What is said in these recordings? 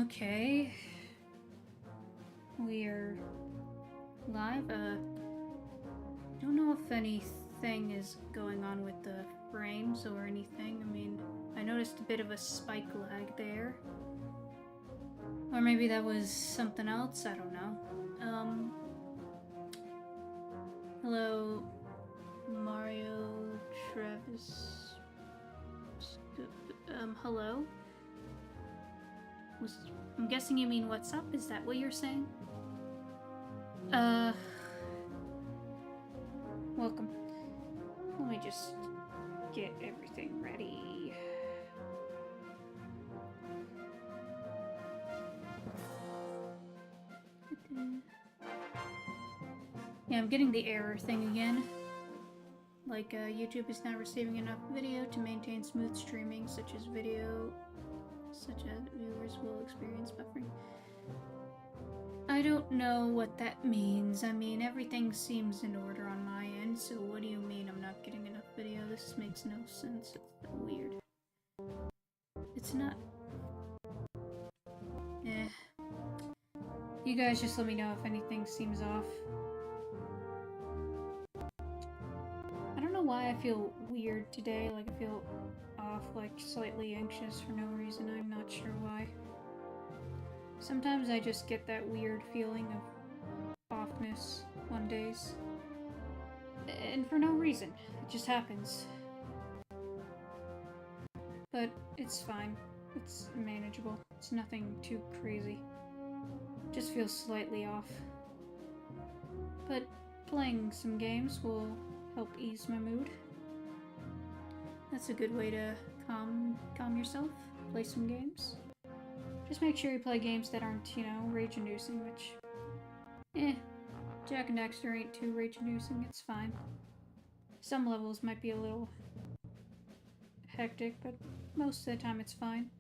Okay. We're live. Don't know if anything is going on with the frames or anything. I mean, I noticed a bit of a spike lag there. Or maybe that was something else, I don't know. Hello, Mario, Travis. Hello? I'm guessing you mean what's up? Is that what you're saying? Welcome. Let me just get everything ready. Yeah, I'm getting the error thing again. Like, YouTube is not receiving enough video to maintain smooth streaming, such as viewers will experience buffering. I don't know what that means. I mean, everything seems in order on my end, so what do you mean I'm not getting enough video? This makes no sense. It's weird. It's not... You guys just let me know if anything seems off. I don't know why I feel weird today, like I feel off, like slightly anxious for no reason. I'm not sure why. Sometimes I just get that weird feeling of offness on days. And for no reason. It just happens. But it's fine. It's manageable. It's nothing too crazy. Just feels slightly off. But playing some games will help ease my mood. That's a good way to calm yourself. Play some games. Just make sure you play games that aren't, you know, rage-inducing, which... Jak and Daxter ain't too rage-inducing, it's fine. Some levels might be a little hectic, but most of the time it's fine.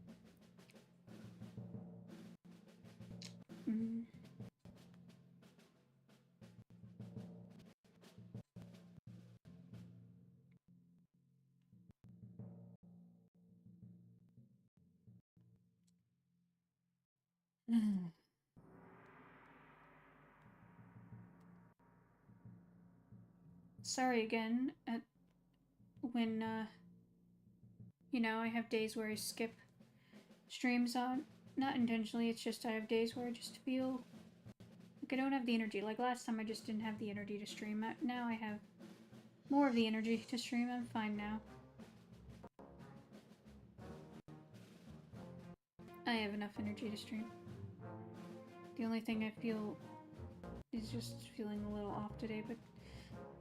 Sorry again, when, you know, I have days where I skip streams on. Not intentionally, it's just I have days where I just feel like I don't have the energy. Like last time I just didn't have the energy to stream. Now I have more of the energy to stream. I'm fine now. I have enough energy to stream. The only thing I feel is just feeling a little off today, but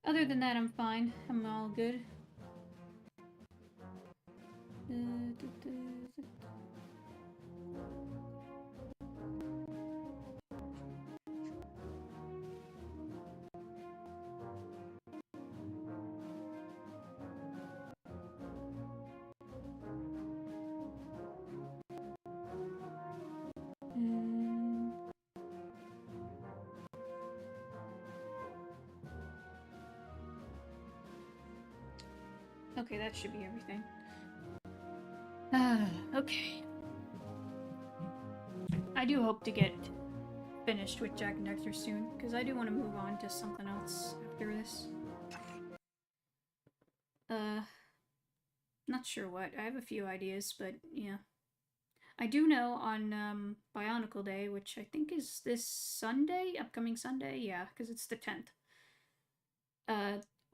other than that, I'm fine. I'm all good. Okay, that should be everything. Okay. I do hope to get finished with Jak and Daxter soon, because I do want to move on to something else after this. Not sure what. I have a few ideas, but yeah. I do know on Bionicle Day, which I think is this Sunday, upcoming Sunday, yeah, because it's the 10th.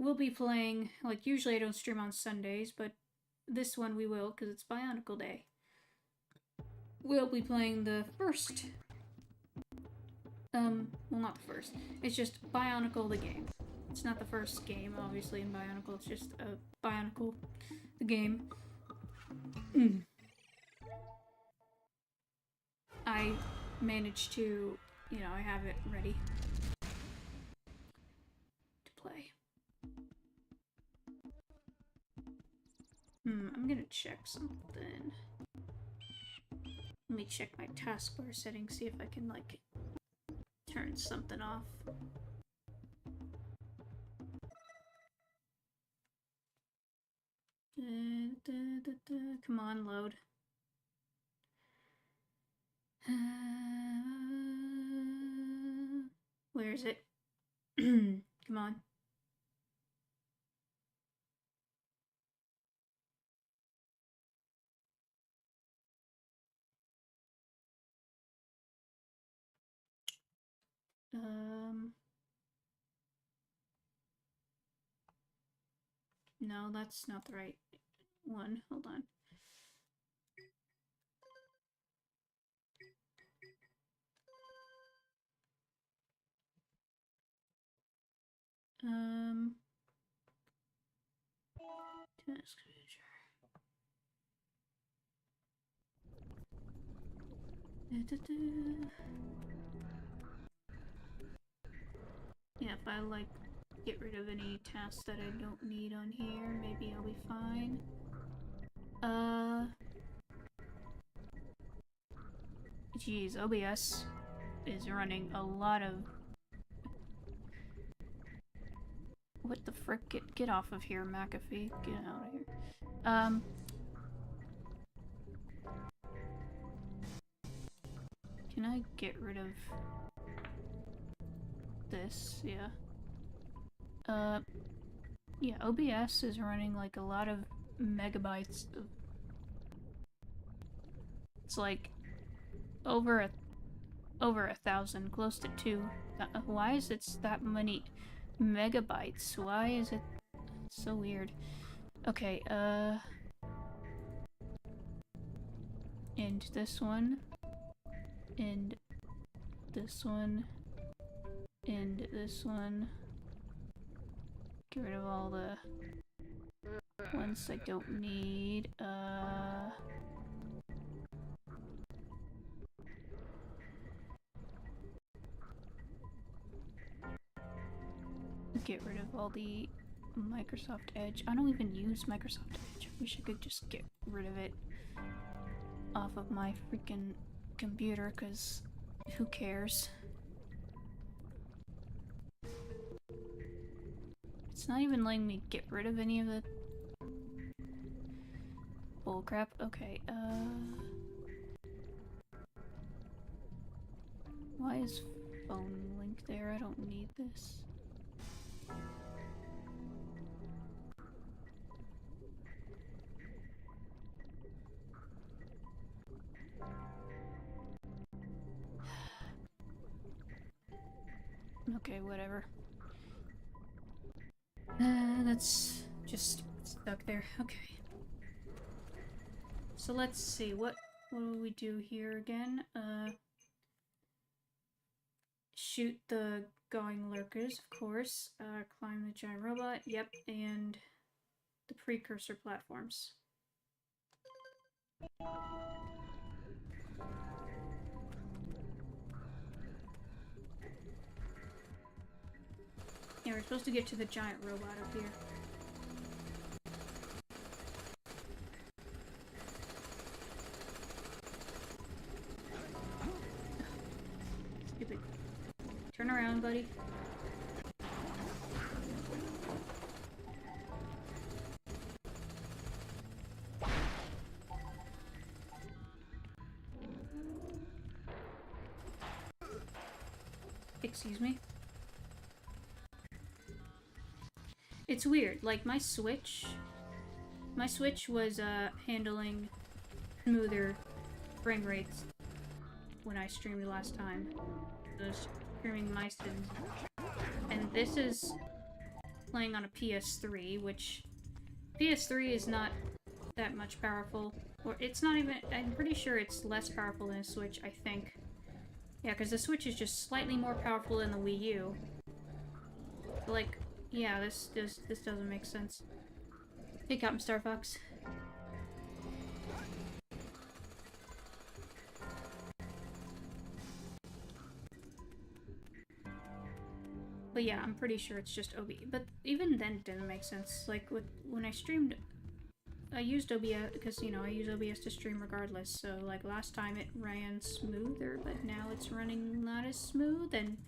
We'll be playing, like usually I don't stream on Sundays, but this one we will, because it's Bionicle Day. We'll be playing the first, well not the first, it's just Bionicle the game. It's not the first game, obviously, in Bionicle, it's just Bionicle the game. I managed to, you know, I have it ready to play. I'm gonna check something. Let me check my taskbar settings, see if I can, like, turn something off. Come on, load. Where is it? Come on. No, that's not the right one. Hold on. Task manager. Yeah, if I, like, get rid of any tasks that I don't need on here, maybe I'll be fine. Geez, OBS is running a lot of... What the frick? Get off of here, McAfee. Get out of here. Can I get rid of this, yeah. Yeah, OBS is running like a lot of megabytes of... It's like over a 1,000, close to 2. Why is it that many megabytes? Why is it so weird? Okay, and this one, and this one, and this one. Get rid of all the ones I don't need. Get rid of all the Microsoft Edge. I don't even use Microsoft Edge. I wish I could just get rid of it off of my freaking computer, because who cares? It's not even letting me get rid of any of the bullcrap. Okay, why is phone link there? I don't need this. Okay, whatever. That's just stuck there. Okay. So let's see, what do we do here again? Shoot the going lurkers, of course. Climb the giant robot, yep, and the precursor platforms. Yeah, we're supposed to get to the giant robot up here. Stupid. Turn around, buddy. Excuse me. It's weird, like my Switch was handling smoother frame rates when I streamed last time. I was streaming my Sims. And this is playing on a PS3, which PS3 is not that much powerful. Or it's not even, I'm pretty sure it's less powerful than a Switch, I think. Yeah, because the Switch is just slightly more powerful than the Wii U. But like, yeah, this doesn't make sense. Hey, Captain Star Fox. But yeah, I'm pretty sure it's just OBS. But even then it didn't make sense. Like, when I streamed, I used OBS because, you know, I use OBS to stream regardless. So, like, last time it ran smoother, but now it's running not as smooth, and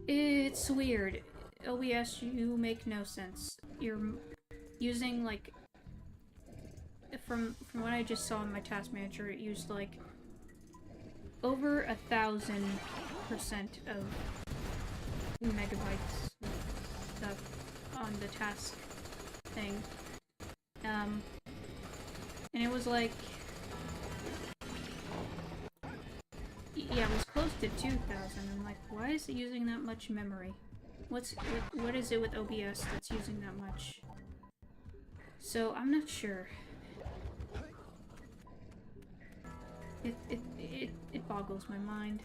it's weird. OBS, you make no sense. You're using, like, from what I just saw in my task manager, it used, like, over 1,000% of megabytes stuff on the task thing. And it was like, yeah, it was close to 2,000. I'm like, why is it using that much memory? What is it with OBS that's using that much? So I'm not sure. It boggles my mind.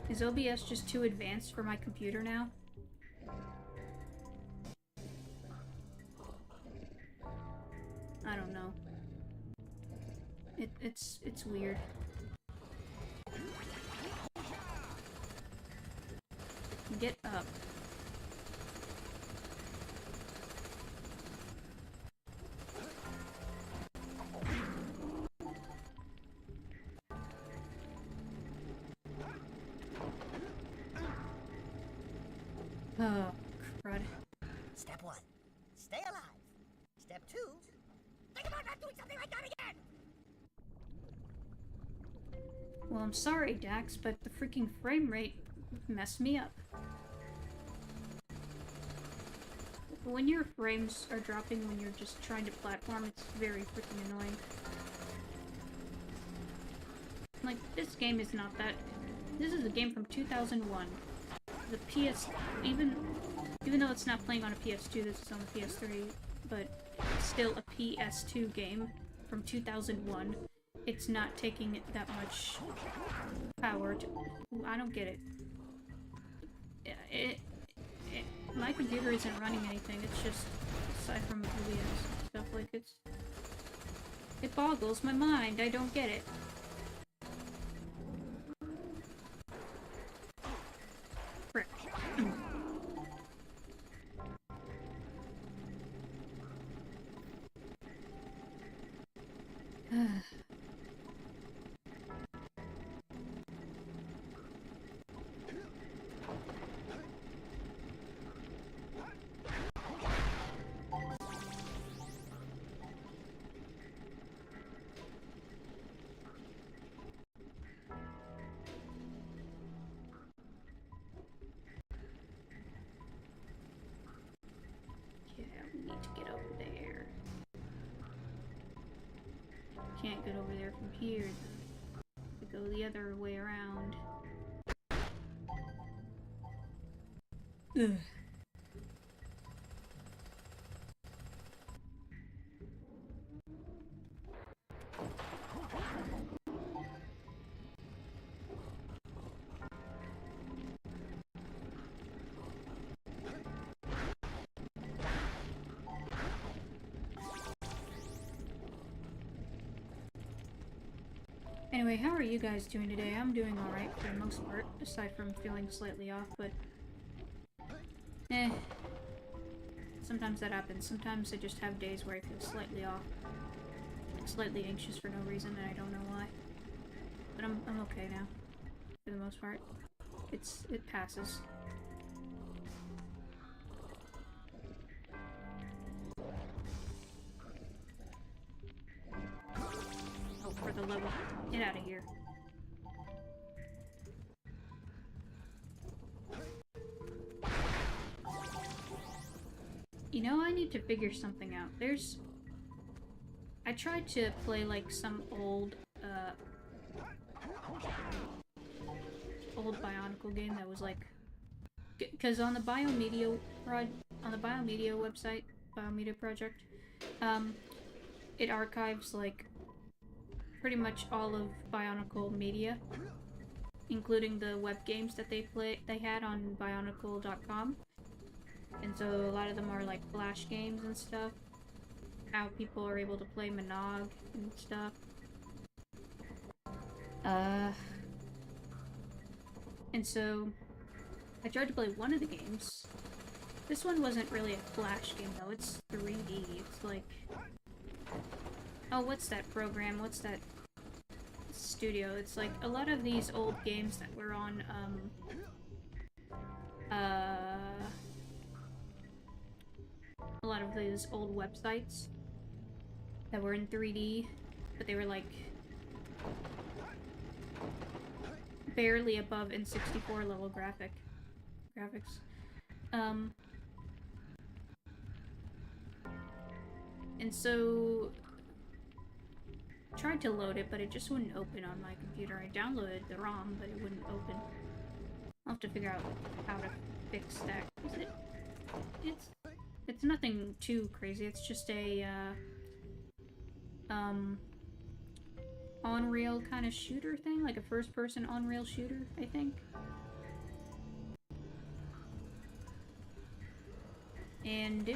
Is OBS just too advanced for my computer now? I don't know. It's weird. Get up. Oh, crud. Step 1, stay alive. Step 2, think about not doing something like that again. Well, I'm sorry, Dax, but the freaking frame rate messed me up. When your frames are dropping when you're just trying to platform, it's very freaking annoying. Like, this game is not that... This is a game from 2001. The PS... Even though it's not playing on a PS2, this is on the PS3, but it's still a PS2 game from 2001. It's not taking that much power to... I don't get it. My computer isn't running anything, it's just, aside from OBS and stuff, like, it boggles my mind, I don't get it. Frick. Can't get over there from here. To go the other way around. Ugh. Anyway, how are you guys doing today? I'm doing alright for the most part, aside from feeling slightly off, but... Sometimes that happens. Sometimes I just have days where I feel slightly off. Like, slightly anxious for no reason, and I don't know why. But I'm okay now, for the most part. It passes. Oh, for the level. Get out of here. You know, I need to figure something out. I tried to play, like, some old Bionicle game that was, like... Because on the Biomedia website, Biomedia project, it archives, like, pretty much all of Bionicle media, including the web games that they had on Bionicle.com. And so a lot of them are like Flash games and stuff. How people are able to play Monog and stuff. And so I tried to play one of the games. This one wasn't really a Flash game though, it's 3D. It's like... Oh, what's that program? What's that studio? It's like a lot of these old games that were on, a lot of those old websites that were in 3D, but they were like barely above N64 level graphics. And so tried to load it, but it just wouldn't open on my computer. I downloaded the ROM, but it wouldn't open. I'll have to figure out how to fix that. It's nothing too crazy. It's just a on-rail kind of shooter thing, like a first-person on-rail shooter, I think. And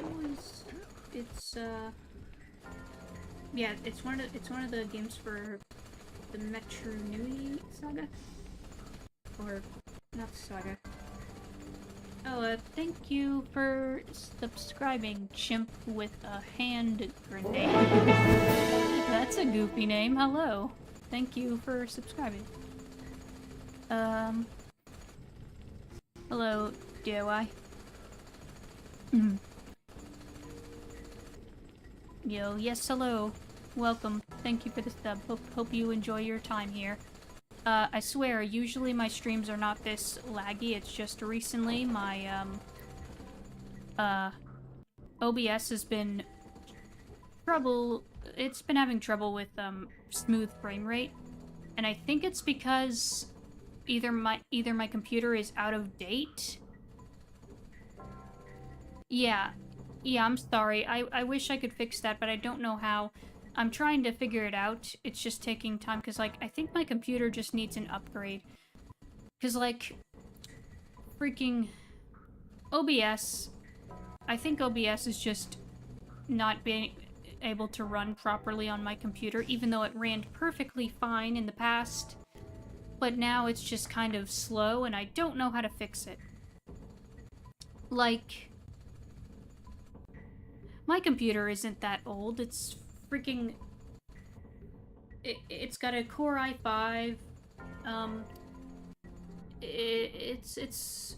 yeah, it's one of the games for the Metro Nui saga, or not saga. Oh, thank you for subscribing, Chimp with a Hand Grenade. That's a goofy name. Hello. Thank you for subscribing. Hello, DIY. Yo, yes, hello. Welcome. Thank you for the sub. Hope you enjoy your time here. I swear, usually my streams are not this laggy. It's just recently my, OBS has been it's been having trouble with, smooth frame rate. And I think it's because either my computer is out of date. Yeah, I'm sorry. I wish I could fix that, but I don't know how. I'm trying to figure it out. It's just taking time, because, like, I think my computer just needs an upgrade. Because, like, freaking OBS, I think OBS is just not being able to run properly on my computer, even though it ran perfectly fine in the past. But now it's just kind of slow, and I don't know how to fix it. Like, my computer isn't that old. It's freaking... It's got a Core i5. It's...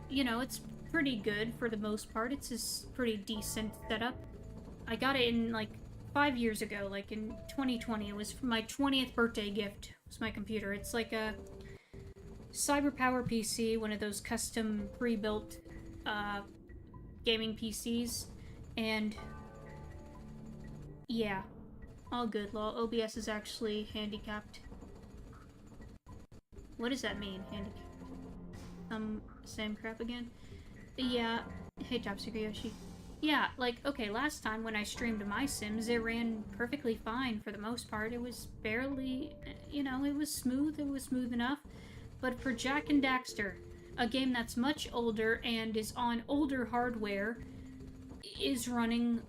You know, it's pretty good for the most part. It's a pretty decent setup. I got it in, like, 5 years ago, like in 2020. It was my 20th birthday gift, was my computer. It's like a CyberPower PC, one of those custom pre-built gaming PCs. And yeah, all good. Lol, OBS is actually handicapped. What does that mean, handicapped? Same crap again? Yeah, hey Topseeker Yoshi. Yeah, like, okay, last time when I streamed my Sims, it ran perfectly fine for the most part. It was barely, you know, it was smooth enough. But for Jack and Daxter, a game that's much older and is on older hardware, is running,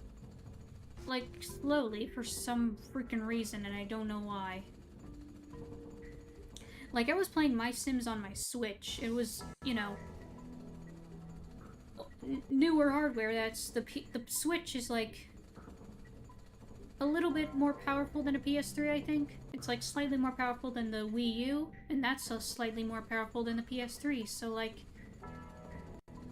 like, slowly for some freaking reason, and I don't know why. Like, I was playing my Sims on my Switch. It was, you know, newer hardware. That's the Switch is like a little bit more powerful than a PS3, I think. It's like slightly more powerful than the Wii U, and that's slightly more powerful than the PS3. So, like,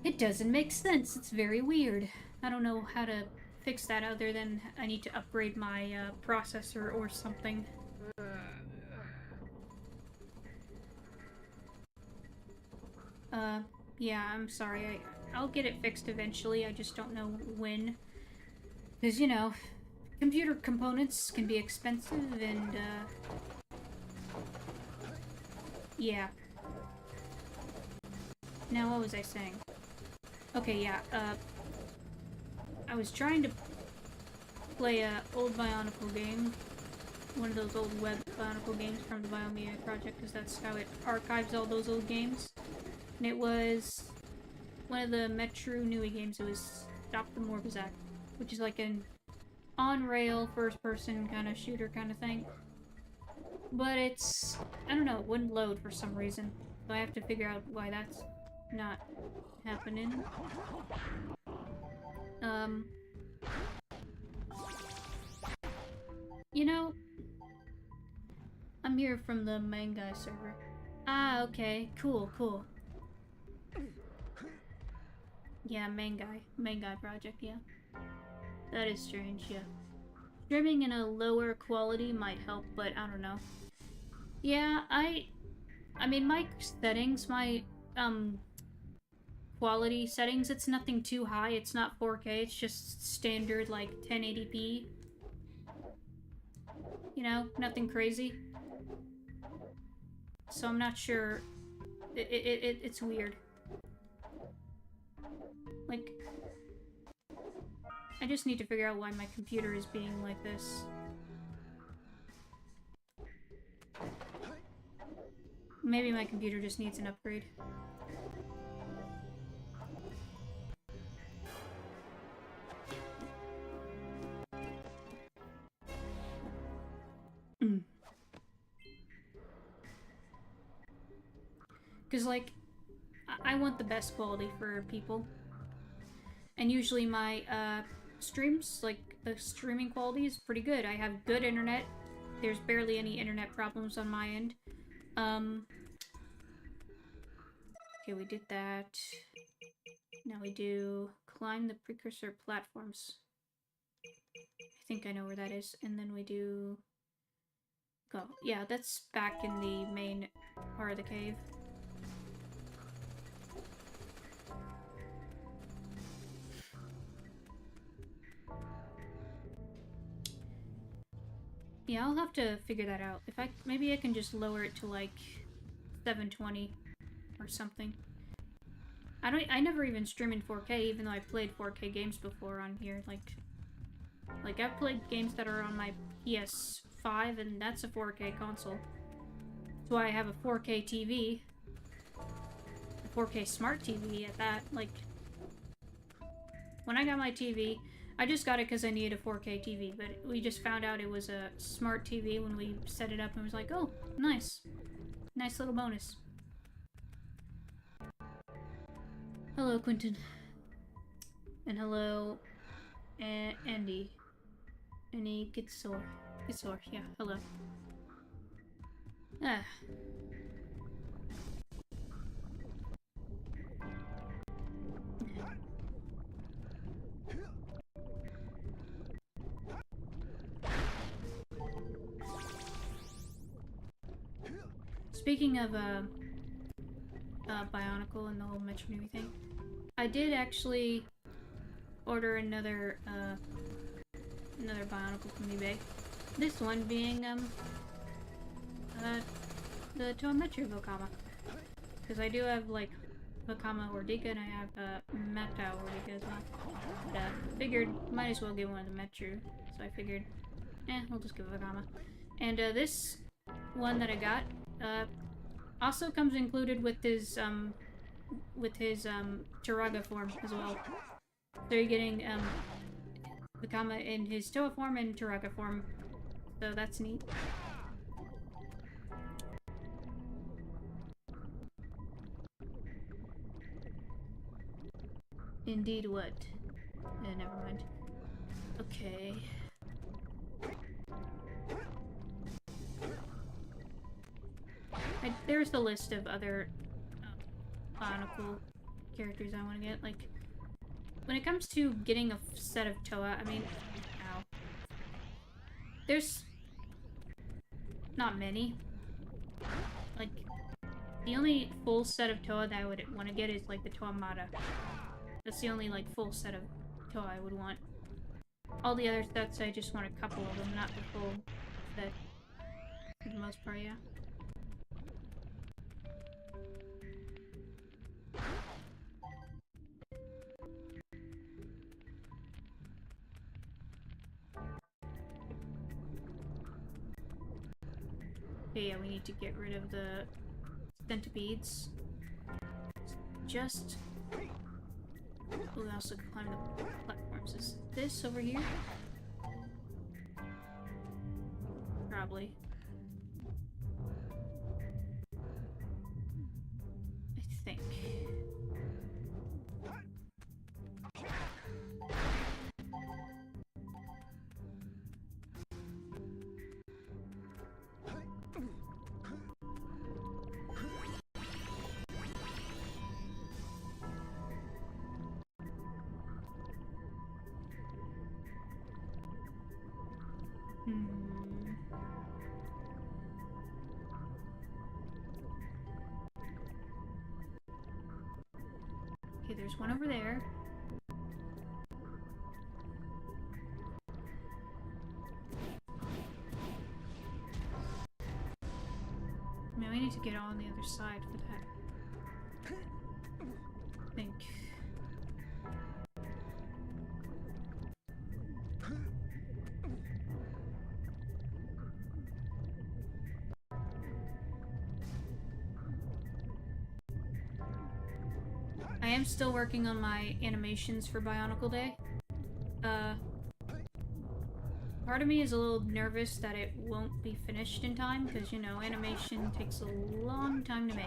it doesn't make sense. It's very weird. I don't know how to fix that other than I need to upgrade my processor or something. Yeah, I'm sorry. I'll get it fixed eventually. I just don't know when. Because, you know, computer components can be expensive and, yeah. Now, what was I saying? Okay, yeah, I was trying to play a old Bionicle game. One of those old web Bionicle games from the Biomedia Project, because that's how it archives all those old games. And it was one of the Metro Nui games. It was Stop the Morbizak, which is like an on-rail, first-person kind of shooter kind of thing. But it's, I don't know, it wouldn't load for some reason. So I have to figure out why that's not happening. You know, I'm here from the Mangai server. Ah, okay. Cool, cool. Yeah, Mangai project, yeah. That is strange, yeah. Streaming in a lower quality might help, but I don't know. Yeah, I mean, my settings, my, quality settings, it's nothing too high. It's not 4K, it's just standard, like, 1080p. You know, nothing crazy. So I'm not sure. It's weird. Like, I just need to figure out why my computer is being like this. Maybe my computer just needs an upgrade. Because, like, I want the best quality for people. And usually my, streams, like, the streaming quality is pretty good. I have good internet. There's barely any internet problems on my end. Okay, we did that. Now we do climb the Precursor platforms. I think I know where that is. And then we do Go. Yeah, that's back in the main part of the cave. Yeah, I'll have to figure that out. Maybe I can just lower it to like 720 or something. I never even stream in 4K, even though I played 4K games before on here. Like I've played games that are on my PS5, and that's a 4K console. That's why I have a 4K TV. A 4K smart TV at that. Like, when I got my TV, I just got it because I needed a 4K TV, but we just found out it was a smart TV when we set it up, and was like, oh, nice. Nice little bonus. Hello, Quentin. And hello, Andy. Andy Gitsor. Gitsor, yeah, hello. Ah. Speaking of, Bionicle and the whole Metro Navy thing, I did actually order another Bionicle from eBay. This one being, the Toa Metro Vokama. Because I do have, like, Vokama Ordika, and I have, Meta Ordika as well. But, figured, might as well get one of the Metro. So I figured, we'll just give it Vokama. And, this one that I got, also comes included with his Turaga form as well. So you're getting, Vokama in his Toa form and Turaga form. So that's neat. Indeed what? Never mind. Okay. There's the list of other Bionicle characters I want to get. Like, when it comes to getting a set of Toa, I mean, ow. There's not many. Like, the only full set of Toa that I would want to get is, like, the Toa Mata. That's the only, like, full set of Toa I would want. All the other sets, I just want a couple of them, not the full set. For the most part, yeah. Okay, yeah, we need to get rid of the centipedes. Just... we also climb the platforms. Is this over here? Probably. I think. Okay, there's one over there. I mean, we need to get on the other side for that. I think. I am still working on my animations for Bionicle Day. Part of me is a little nervous that it won't be finished in time, because, you know, animation takes a long time to make.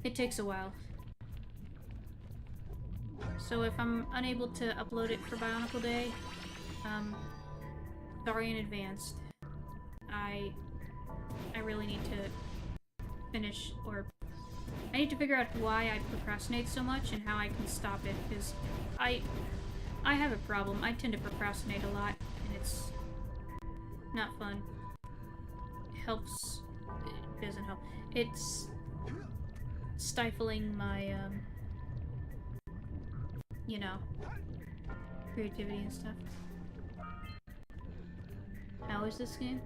It takes a while. So if I'm unable to upload it for Bionicle Day, sorry in advance. I really need to finish, or I need to figure out why I procrastinate so much and how I can stop it, because I have a problem. I tend to procrastinate a lot, and not fun. It helps. It doesn't help. It's stifling my, you know, creativity and stuff. How is this game?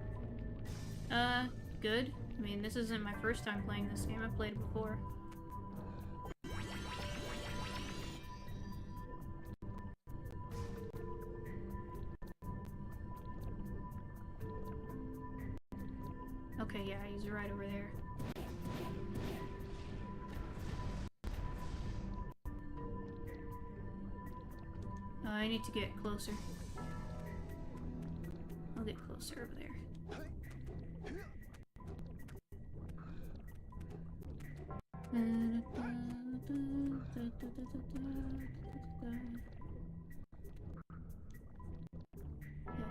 Good. I mean, this isn't my first time playing this game. I've played it before. Okay, yeah, he's right over there. I need to get closer. I'll get closer over there. Yeah,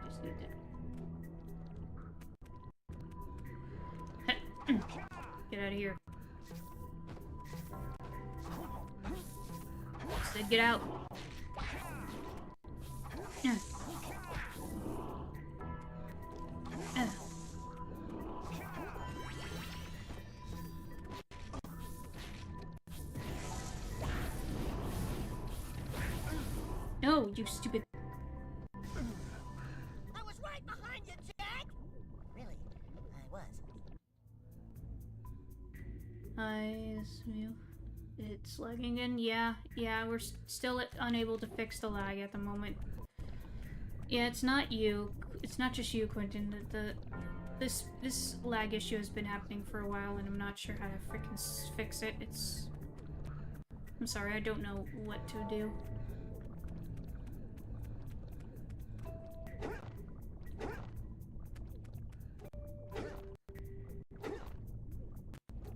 just need that. Get out of here. I said get out. No, you stupid. I was right behind you, Jack! Really, I was. It's lagging again. Yeah, we're still unable to fix the lag at the moment. Yeah, it's not you. It's not just you, Quentin. This lag issue has been happening for a while, and I'm not sure how to freaking fix it. I'm sorry, I don't know what to do.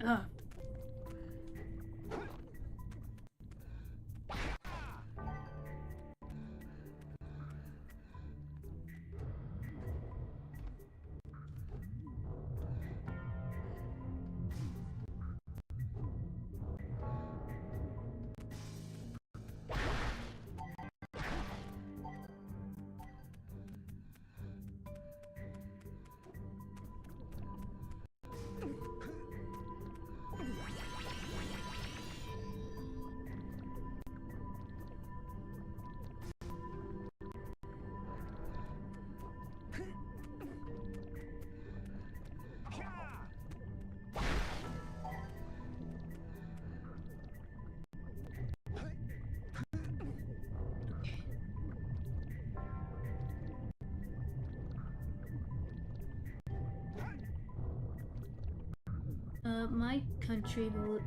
Ugh. My country will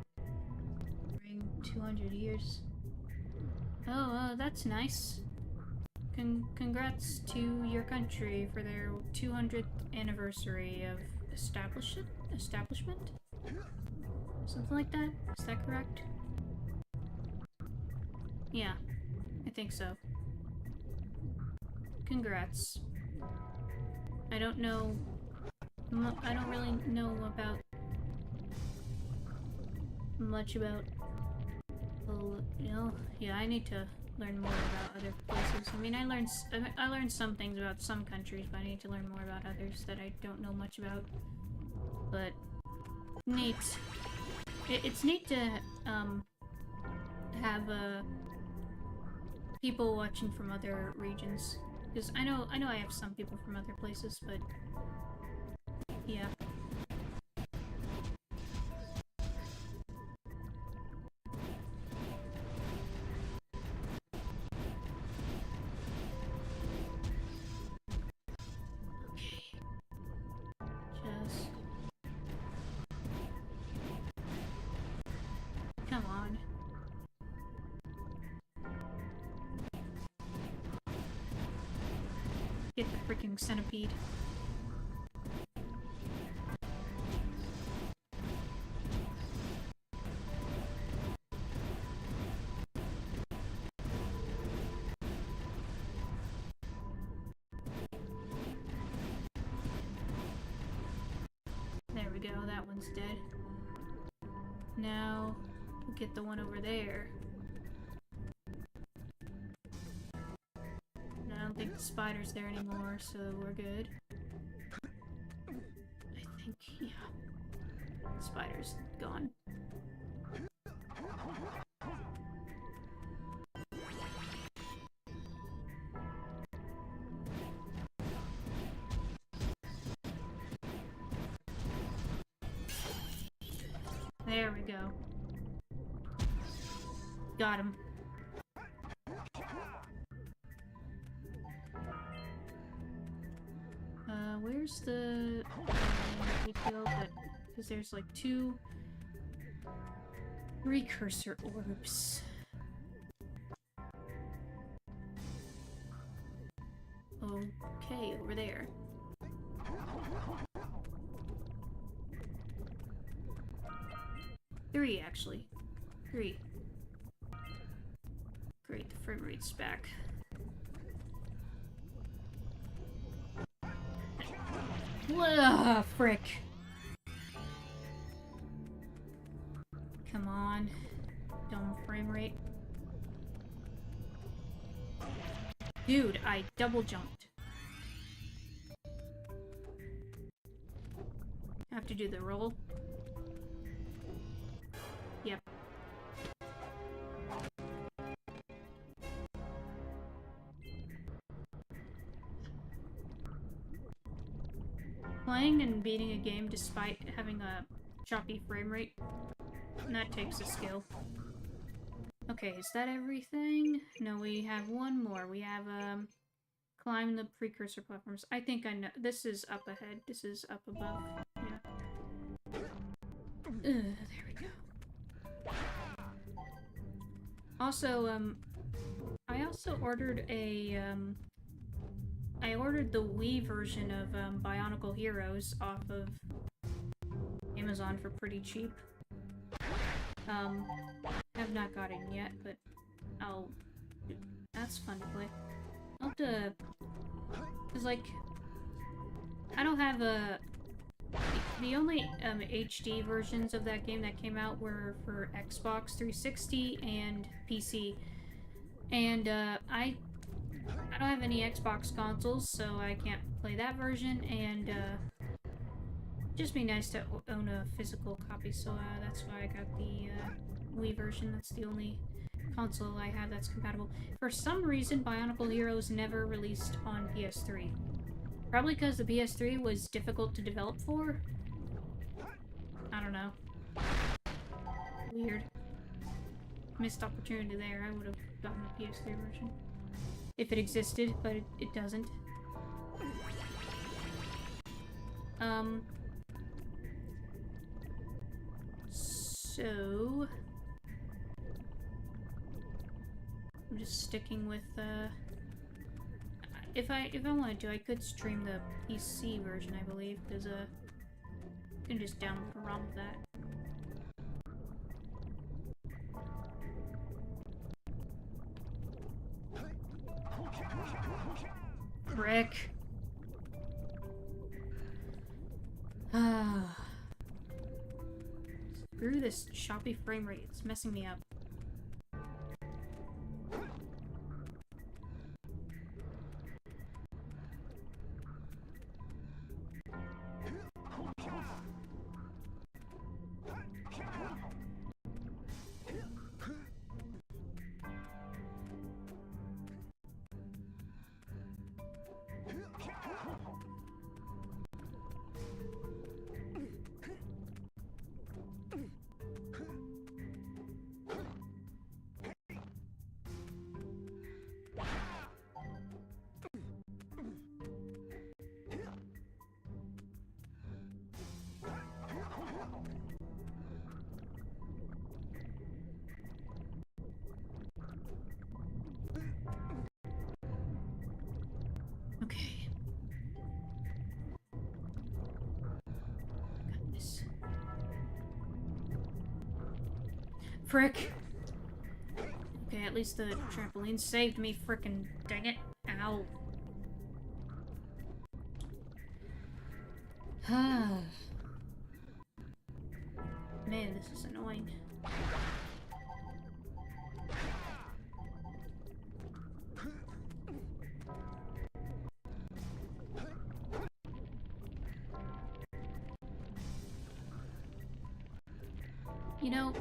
bring 200 years. Oh, that's nice. Congrats to your country for their 200th anniversary of establishment? Something like that? Is that correct? Yeah, I think so. Congrats. I don't know... I don't really know about... much about... yeah, I need to learn more about other places. I mean, I learned some things about some countries, but I need to learn more about others that I don't know much about. But... neat. It's neat to, have, people watching from other regions. Because I know I have some people from other places, but... yeah. Come on. Get the freaking centipede. There we go, that one's dead. Now, we'll get the one over there. I don't think the spider's there anymore, so we're good. Spider's gone. There we go. Got him. Where's the detail that, because there's like 2 Precursor orbs. Okay, over there. Three, actually. 3. Great, the frame rate's back. Ugh, frick. Come on. Dumb frame rate. Dude, I double jumped. Have to do the roll. Yep. Playing and beating a game despite having a choppy frame rate, that takes a skill. Okay, is that everything? No, we have one more. We have, climb the Precursor platforms. I think I know. This is up ahead. This is up above. Yeah. There we go. Also, I also ordered a, I ordered the Wii version of Bionicle Heroes off of Amazon for pretty cheap. Have not got it yet, but that's fun to play. I'll have to, cause like, I don't have the only HD versions of that game that came out were for Xbox 360 and PC, and I don't have any Xbox consoles, so I can't play that version, and just be nice to own a physical copy, so that's why I got the Wii version. That's the only console I have that's compatible. For some reason, Bionicle Heroes never released on PS3. Probably because the PS3 was difficult to develop for? I don't know. Weird. Missed opportunity there. I would have gotten the PS3 version. If it existed, but it doesn't. So I'm just sticking with if I wanted to, I could stream the PC version, I believe, because you can just download a ROM of that. Frick. Screw this choppy frame rate, it's messing me up. Okay. Got this. Frick. Okay, at least the trampoline saved me, frickin' dang it. Ow. Man, this is annoying. You know,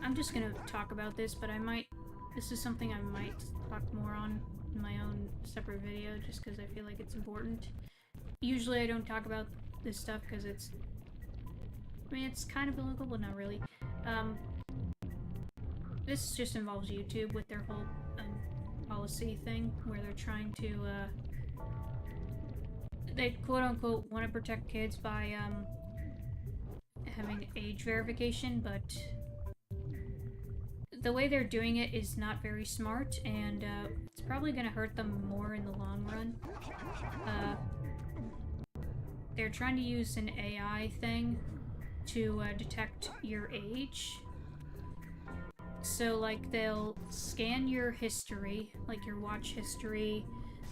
I'm just gonna talk about this, but this is something I might talk more on in my own separate video, just because I feel like it's important. Usually I don't talk about this stuff because it's kind of illegal, but not really. This just involves YouTube with their whole policy thing, where they're trying to, they quote-unquote want to protect kids by, having age verification, but the way they're doing it is not very smart, and, it's probably gonna hurt them more in the long run. They're trying to use an AI thing to, detect your age. So, like, they'll scan your history, like your watch history,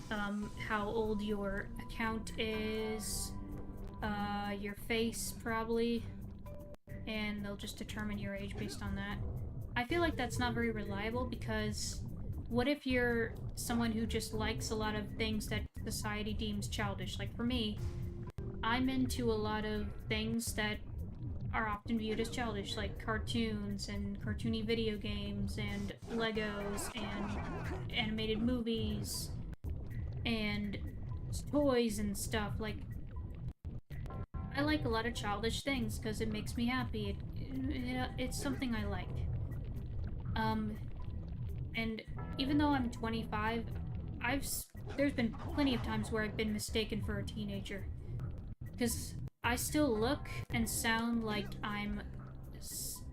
how old your account is, your face, probably, and they'll just determine your age based on that. I feel like that's not very reliable, because what if you're someone who just likes a lot of things that society deems childish? Like, for me, I'm into a lot of things that are often viewed as childish, like cartoons and cartoony video games and Legos and animated movies and toys and stuff. Like, I like a lot of childish things because it makes me happy. It's something I like. And even though I'm 25, there's been plenty of times where I've been mistaken for a teenager. Because I still look and sound like I'm,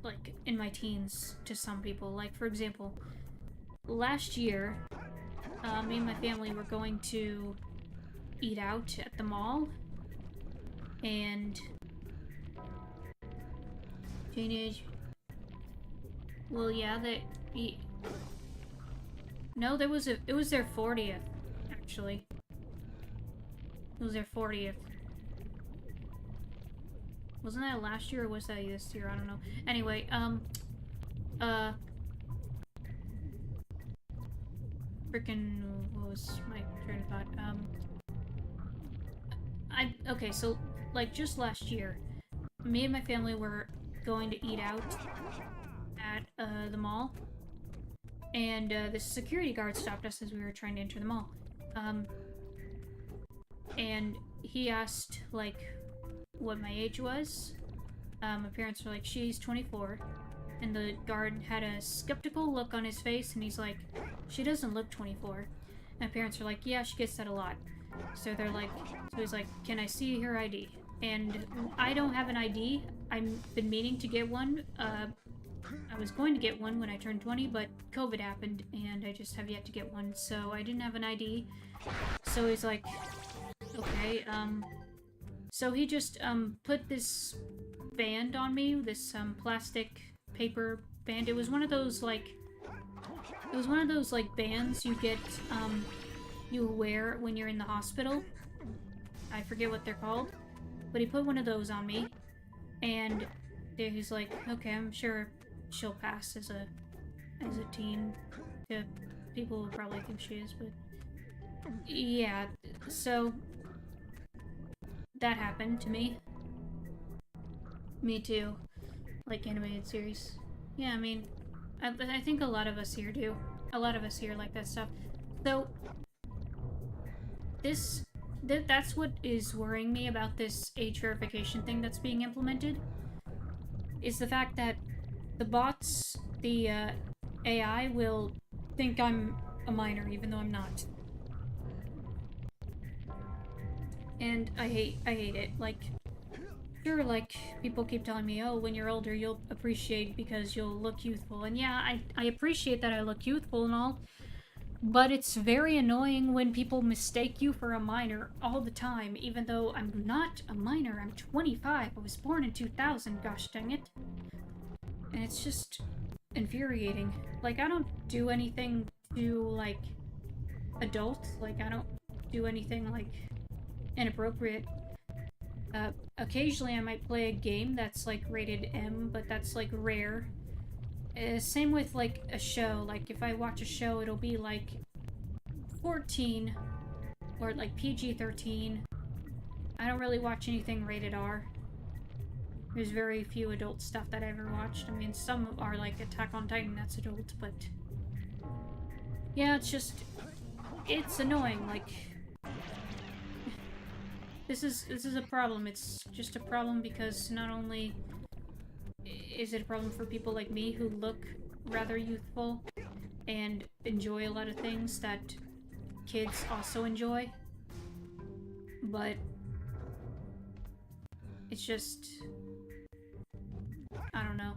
like, in my teens to some people. Like, for example, last year, me and my family were going to eat out at the mall, and teenage, well, yeah, no, it was their 40th, actually. It was their 40th. Wasn't that last year, or was that this year? I don't know. Anyway, frickin', what was my train of thought? Okay, so, like, just last year, me and my family were going to eat out at, the mall, and, the security guard stopped us as we were trying to enter the mall. And he asked, like, what my age was. My parents were like, she's 24. And the guard had a skeptical look on his face, and he's like, she doesn't look 24. My parents are like, yeah, she gets that a lot. So they're like, so he's like, can I see her ID? And I don't have an ID. I've been meaning to get one. I was going to get one when I turned 20, but COVID happened, and I just have yet to get one, so I didn't have an ID. So he's like, okay, so he just, put this band on me, this, plastic paper band. It was one of those, like, bands you get, you wear when you're in the hospital. I forget what they're called. But he put one of those on me, and he's like, okay, I'm sure she'll pass as a teen. Yeah, people will probably think she is, but yeah, so that happened to me. Me too. Like animated series. Yeah, I mean, I think a lot of us here do. A lot of us here like that stuff. So, that's what is worrying me about this age verification thing that's being implemented. Is the fact that the bots, the AI, will think I'm a minor even though I'm not. And I hate it. Like, sure, like, people keep telling me, oh, when you're older, you'll appreciate because you'll look youthful. And yeah, I appreciate that I look youthful and all, but it's very annoying when people mistake you for a minor all the time, even though I'm not a minor. I'm 25. I was born in 2000, gosh dang it. And it's just infuriating. Like, I don't do anything to, like, adult. Like, I don't do anything, like, inappropriate. Occasionally I might play a game that's, like, rated M, but that's, like, rare. Same with, like, a show. Like, if I watch a show, it'll be, like, 14, or, like, PG-13. I don't really watch anything rated R. There's very few adult stuff that I ever watched. I mean, some are like Attack on Titan, that's adult, but... Yeah, it's just... It's annoying, like... This is a problem. It's just a problem because not only is it a problem for people like me who look rather youthful and enjoy a lot of things that kids also enjoy, but it's just... I don't know.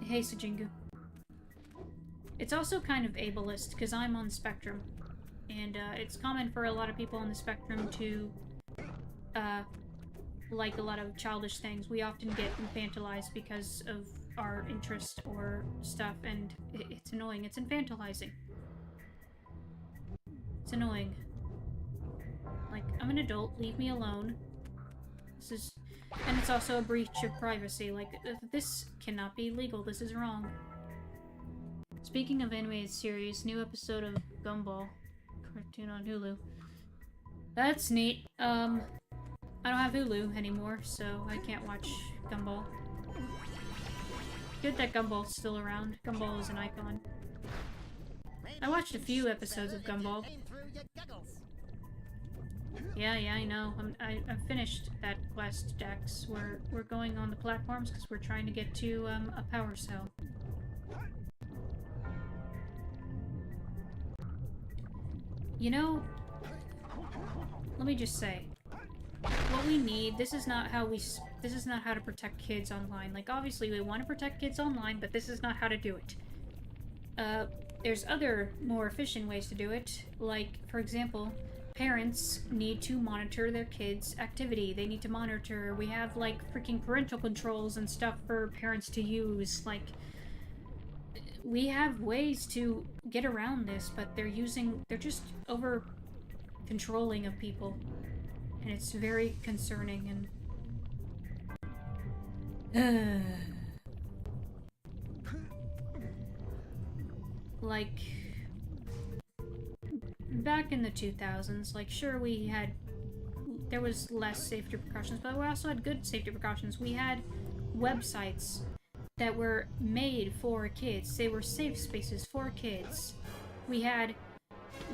Hey, Sujingu. It's also kind of ableist, because I'm on the spectrum. And, it's common for a lot of people on the spectrum to, like a lot of childish things. We often get infantilized because of our interest or stuff, and it's annoying. It's infantilizing. It's annoying. Like, I'm an adult, leave me alone. This is... And it's also a breach of privacy. Like, this cannot be legal. This is wrong. Speaking of animated series, new episode of Gumball cartoon on Hulu. That's neat. I don't have Hulu anymore, so I can't watch Gumball. Good that Gumball's still around. Gumball is an icon. I watched a few episodes of Gumball. Yeah, I know. I finished that quest, Dax. We're going on the platforms because we're trying to get to a power cell. You know, let me just say, what we need, this is not how to protect kids online. Like, obviously we want to protect kids online, but this is not how to do it. There's other, more efficient ways to do it. Like, for example, parents need to monitor their kids' activity. They need to monitor. We have, like, freaking parental controls and stuff for parents to use. Like, we have ways to get around this, but they're just over-controlling of people. And it's very concerning, and... like... Back in the 2000s, like, sure, there was less safety precautions, but we also had good safety precautions. We had websites that were made for kids. They were safe spaces for kids. We had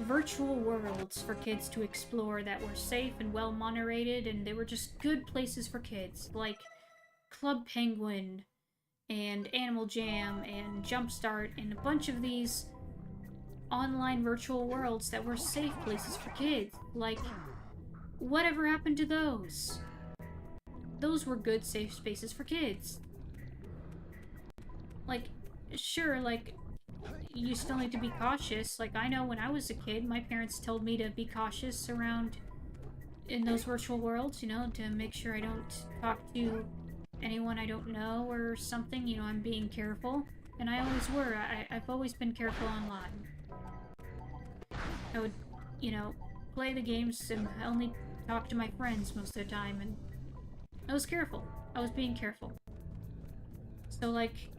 virtual worlds for kids to explore that were safe and well moderated, and they were just good places for kids, like Club Penguin and Animal Jam and Jumpstart and a bunch of these online virtual worlds that were safe places for kids. Like, whatever happened to those? Those were good safe spaces for kids. Like, sure, like, you still need to be cautious. Like, I know when I was a kid, my parents told me to be cautious around in those virtual worlds, you know, to make sure I don't talk to anyone I don't know or something, you know, I'm being careful. And I always were. I've always been careful online. I would, you know, play the games and only talk to my friends most of the time, and I was careful. I was being careful. So, like,